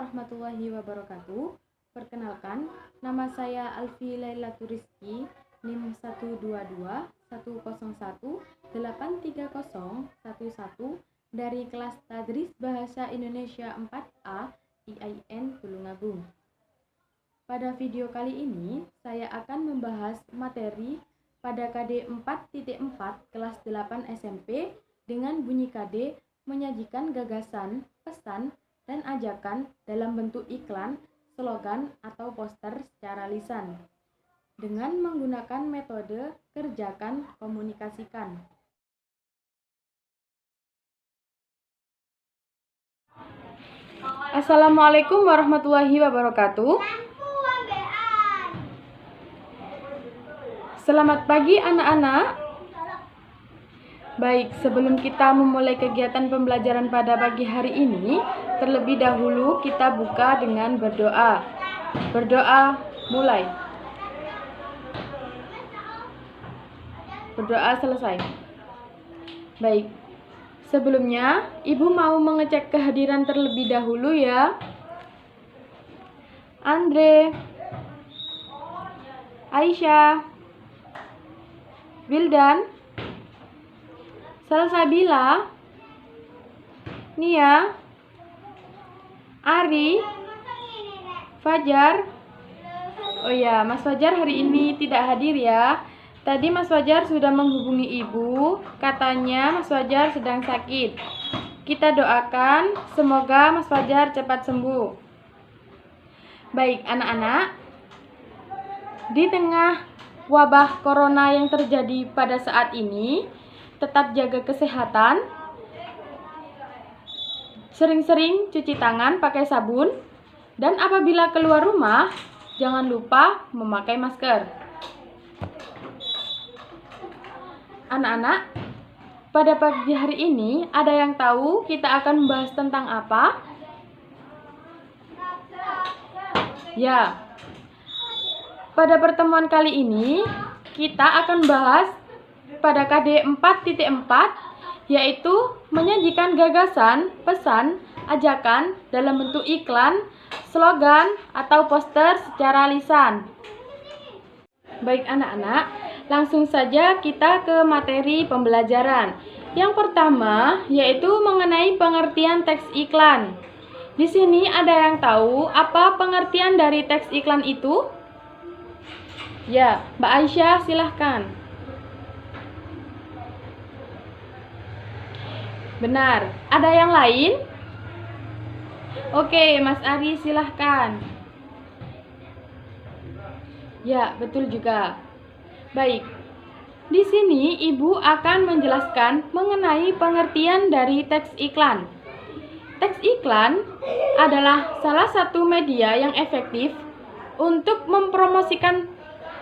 warahmatullahi wabarakatuh. Perkenalkan, nama saya Alfi Laila Turiski, NIM 1222101830111 dari kelas Tadris Bahasa Indonesia 4A IAIN Tulungagung. Pada video kali ini, saya akan membahas materi pada KD 4.4 kelas 8 SMP dengan bunyi KD menyajikan gagasan, pesan, dan ajakan dalam bentuk iklan, slogan, atau poster secara lisan dengan menggunakan metode kerjakan, komunikasikan. Assalamualaikum warahmatullahi wabarakatuh. Selamat pagi anak-anak. Baik, sebelum kita memulai kegiatan pembelajaran pada pagi hari ini, terlebih dahulu kita buka dengan berdoa. Berdoa, mulai. Berdoa selesai. Baik, sebelumnya Ibu mau mengecek kehadiran terlebih dahulu ya. Andre, Aisyah, Wildan, Salsabila, Nia, Ari, Fajar. Oh ya, Mas Fajar hari ini tidak hadir ya. Tadi Mas Fajar sudah menghubungi Ibu, katanya Mas Fajar sedang sakit. Kita doakan semoga Mas Fajar cepat sembuh. Baik anak-anak, di tengah wabah corona yang terjadi pada saat ini, tetap jaga kesehatan, sering-sering cuci tangan pakai sabun, dan apabila keluar rumah, jangan lupa memakai masker. Anak-anak, pada pagi hari ini ada yang tahu kita akan membahas tentang apa? Ya, pada pertemuan kali ini kita akan bahas pada KD 4.4, yaitu menyajikan gagasan, pesan, ajakan dalam bentuk iklan, slogan, atau poster secara lisan. Baik anak-anak, langsung saja kita ke materi pembelajaran. Yang pertama yaitu mengenai pengertian teks iklan. Di sini ada yang tahu apa pengertian dari teks iklan itu? Ya, Mbak Aisyah silahkan. Benar. Ada yang lain? Oke, Mas Ari silahkan. Ya, betul juga. Baik. Di sini Ibu akan menjelaskan mengenai pengertian dari teks iklan. Teks iklan adalah salah satu media yang efektif untuk mempromosikan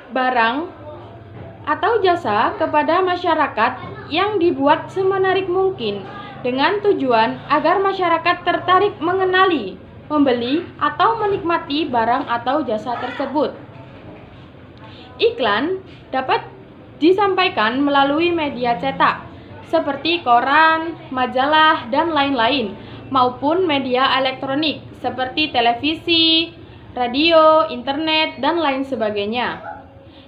barang atau jasa kepada masyarakat yang dibuat semenarik mungkin dengan tujuan agar masyarakat tertarik mengenali, membeli, atau menikmati barang atau jasa tersebut. Iklan dapat disampaikan melalui media cetak seperti koran, majalah, dan lain-lain, maupun media elektronik seperti televisi, radio, internet, dan lain sebagainya.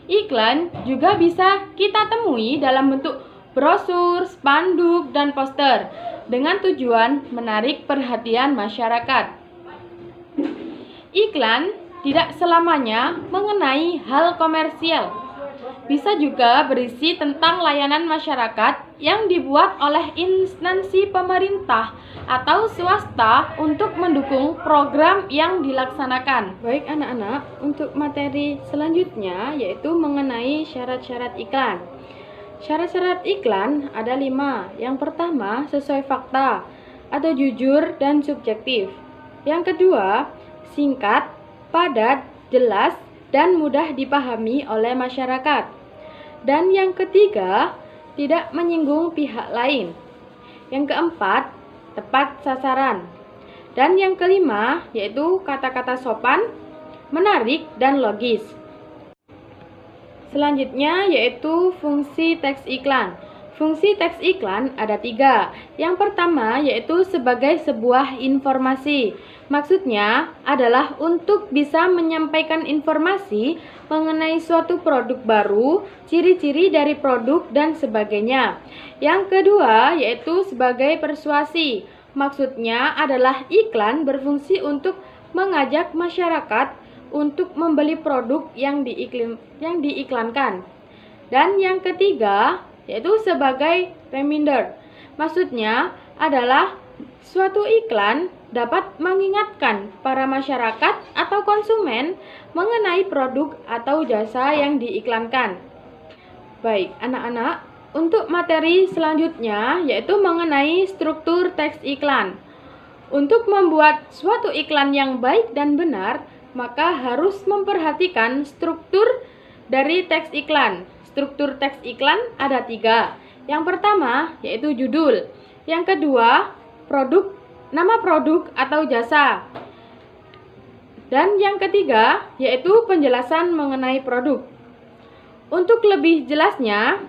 Iklan juga bisa kita temui dalam bentuk brosur, spanduk, dan poster dengan tujuan menarik perhatian masyarakat. Iklan tidak selamanya mengenai hal komersial. Bisa juga berisi tentang layanan masyarakat yang dibuat oleh instansi pemerintah atau swasta untuk mendukung program yang dilaksanakan. Baik anak-anak, untuk materi selanjutnya yaitu mengenai syarat-syarat iklan. Syarat-syarat iklan ada 5. Yang pertama, sesuai fakta atau jujur dan subjektif. Yang kedua, singkat, padat, jelas, dan mudah dipahami oleh masyarakat. Dan yang ketiga, tidak menyinggung pihak lain. Yang keempat, tepat sasaran. Dan yang kelima, yaitu kata-kata sopan, menarik, dan logis. Selanjutnya yaitu fungsi teks iklan. Fungsi teks iklan ada 3. Yang pertama yaitu sebagai sebuah informasi. Maksudnya adalah untuk bisa menyampaikan informasi mengenai suatu produk baru, ciri-ciri dari produk, dan sebagainya. Yang kedua yaitu sebagai persuasi. Maksudnya adalah iklan berfungsi untuk mengajak masyarakat untuk membeli produk yang diiklankan. Dan yang ketiga yaitu sebagai reminder. Maksudnya adalah suatu iklan dapat mengingatkan para masyarakat atau konsumen mengenai produk atau jasa yang diiklankan. Baik, anak-anak, untuk materi selanjutnya yaitu mengenai struktur teks iklan. Untuk membuat suatu iklan yang baik dan benar, maka harus memperhatikan struktur dari teks iklan. Struktur teks iklan ada 3. Yang pertama yaitu judul. Yang kedua, nama produk atau jasa. Dan yang ketiga yaitu penjelasan mengenai produk. Untuk lebih jelasnya,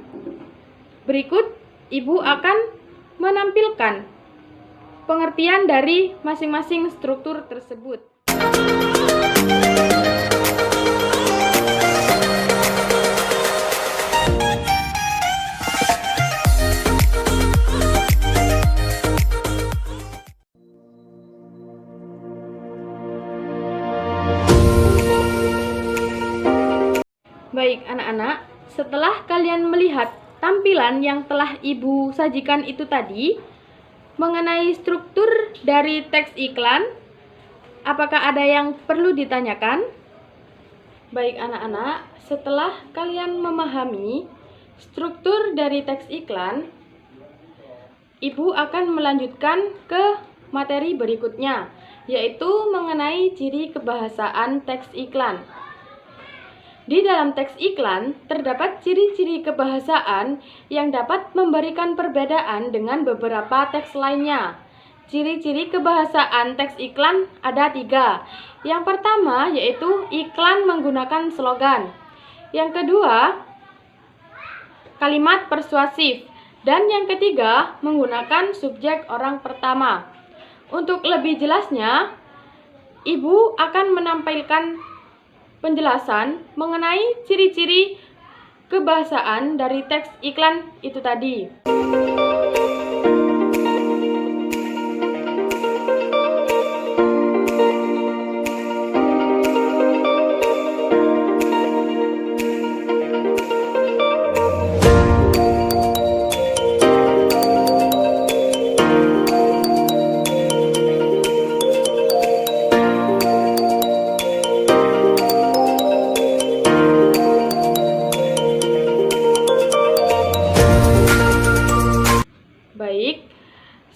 berikut Ibu akan menampilkan pengertian dari masing-masing struktur tersebut. Baik anak-anak, setelah kalian melihat tampilan yang telah Ibu sajikan itu tadi mengenai struktur dari teks iklan, apakah ada yang perlu ditanyakan? Baik anak-anak, setelah kalian memahami struktur dari teks iklan, Ibu akan melanjutkan ke materi berikutnya, yaitu mengenai ciri kebahasaan teks iklan. Di dalam teks iklan, terdapat ciri-ciri kebahasaan yang dapat memberikan perbedaan dengan beberapa teks lainnya. Ciri-ciri kebahasaan teks iklan ada 3. Yang pertama yaitu iklan menggunakan slogan. Yang kedua, kalimat persuasif. Dan yang ketiga, menggunakan subjek orang pertama. Untuk lebih jelasnya, Ibu akan menampilkan penjelasan mengenai ciri-ciri kebahasaan dari teks iklan itu tadi.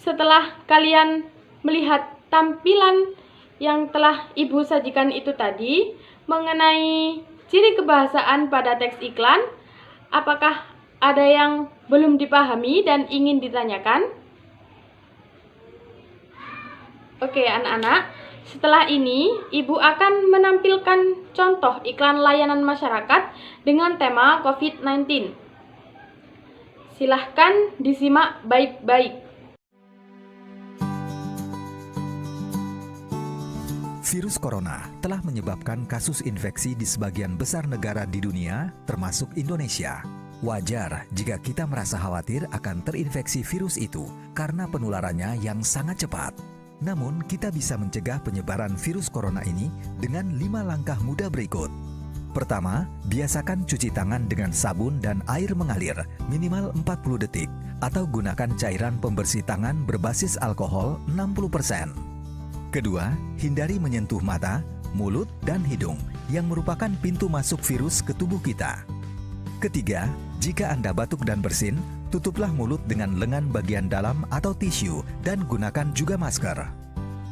Setelah kalian melihat tampilan yang telah Ibu sajikan itu tadi mengenai ciri kebahasaan pada teks iklan, apakah ada yang belum dipahami dan ingin ditanyakan? Oke anak-anak, setelah ini Ibu akan menampilkan contoh iklan layanan masyarakat dengan tema COVID-19. Silahkan disimak baik-baik. Virus corona telah menyebabkan kasus infeksi di sebagian besar negara di dunia, termasuk Indonesia. Wajar jika kita merasa khawatir akan terinfeksi virus itu karena penularannya yang sangat cepat. Namun, kita bisa mencegah penyebaran virus corona ini dengan 5 langkah mudah berikut. Pertama, biasakan cuci tangan dengan sabun dan air mengalir minimal 40 detik atau gunakan cairan pembersih tangan berbasis alkohol 60%. Kedua, hindari menyentuh mata, mulut, dan hidung yang merupakan pintu masuk virus ke tubuh kita. Ketiga, jika Anda batuk dan bersin, tutuplah mulut dengan lengan bagian dalam atau tisu dan gunakan juga masker.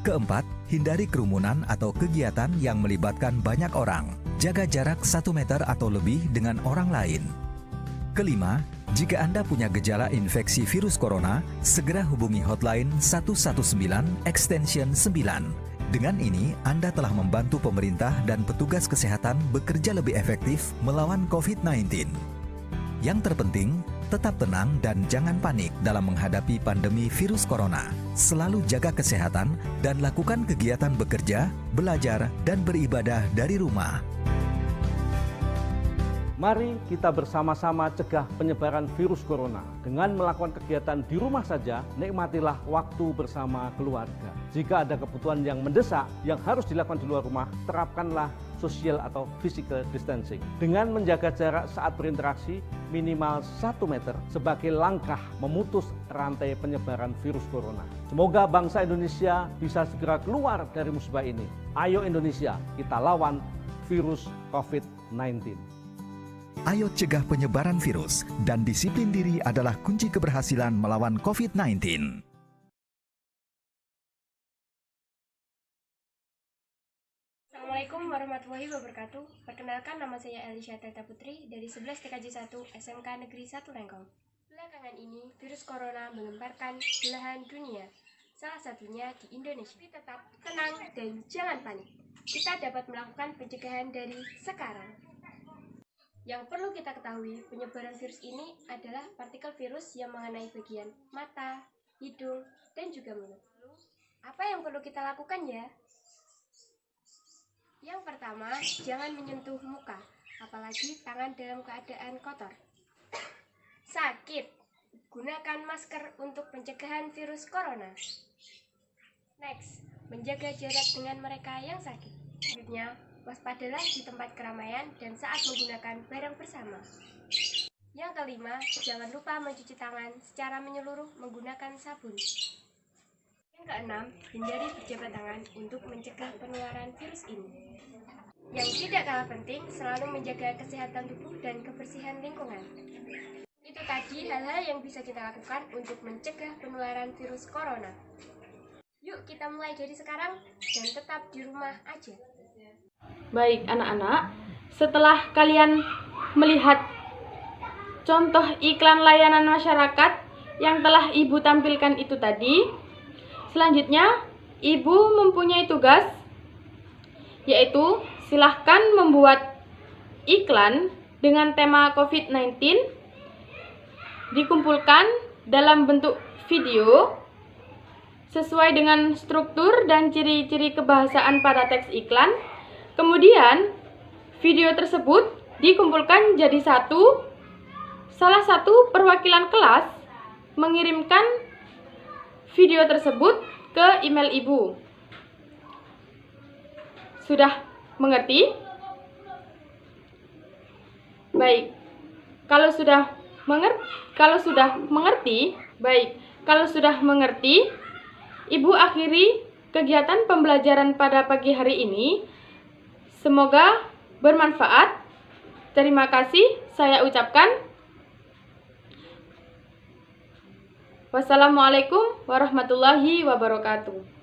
Keempat, hindari kerumunan atau kegiatan yang melibatkan banyak orang. Jaga jarak 1 meter atau lebih dengan orang lain. Kelima, jika Anda punya gejala infeksi virus corona, segera hubungi hotline 119 extension 9. Dengan ini, Anda telah membantu pemerintah dan petugas kesehatan bekerja lebih efektif melawan COVID-19. Yang terpenting, Tetap tenang dan jangan panik dalam menghadapi pandemi virus corona. Selalu jaga kesehatan dan lakukan kegiatan bekerja, belajar, dan beribadah dari rumah. Mari kita bersama-sama cegah penyebaran virus corona. Dengan melakukan kegiatan di rumah saja, nikmatilah waktu bersama keluarga. Jika ada kebutuhan yang mendesak yang harus dilakukan di luar rumah, terapkanlah social atau physical distancing. Dengan menjaga jarak saat berinteraksi minimal 1 meter sebagai langkah memutus rantai penyebaran virus corona. Semoga bangsa Indonesia bisa segera keluar dari musibah ini. Ayo Indonesia, kita lawan virus COVID-19. Ayo cegah penyebaran virus dan disiplin diri adalah kunci keberhasilan melawan COVID-19. Assalamualaikum warahmatullahi wabarakatuh. Perkenalkan, nama saya Elisha Teta Putri dari 11 TKJ 1 SMK Negeri 1 Rengkong. Belakangan ini, virus corona mengemparkan belahan dunia, salah satunya di Indonesia. Tapi tetap tenang dan jangan panik. Kita dapat melakukan pencegahan dari sekarang. Yang perlu kita ketahui, penyebaran virus ini adalah partikel virus yang mengenai bagian mata, hidung, dan juga mulut. Apa yang perlu kita lakukan ya? Yang pertama, jangan menyentuh muka, apalagi tangan dalam keadaan kotor. Sakit, gunakan masker untuk pencegahan virus corona. Next, menjaga jarak dengan mereka yang sakit. Selanjutnya, waspadalah di tempat keramaian dan saat menggunakan barang bersama. Yang kelima, jangan lupa mencuci tangan secara menyeluruh menggunakan sabun. Yang keenam, hindari berjabat tangan untuk mencegah penularan virus ini. Yang tidak kalah penting, selalu menjaga kesehatan tubuh dan kebersihan lingkungan. Itu tadi hal-hal yang bisa kita lakukan untuk mencegah penularan virus corona. Yuk kita mulai dari sekarang dan tetap di rumah aja. Baik anak-anak, setelah kalian melihat contoh iklan layanan masyarakat yang telah Ibu tampilkan itu tadi, selanjutnya Ibu mempunyai tugas, yaitu silahkan membuat iklan dengan tema COVID-19, dikumpulkan dalam bentuk video sesuai dengan struktur dan ciri-ciri kebahasaan pada teks iklan. Kemudian, video tersebut dikumpulkan jadi satu. Salah satu perwakilan kelas mengirimkan video tersebut ke email Ibu. Sudah mengerti? Baik. Kalau sudah mengerti, Ibu akhiri kegiatan pembelajaran pada pagi hari ini. Semoga bermanfaat. Terima kasih saya ucapkan. Wassalamualaikum warahmatullahi wabarakatuh.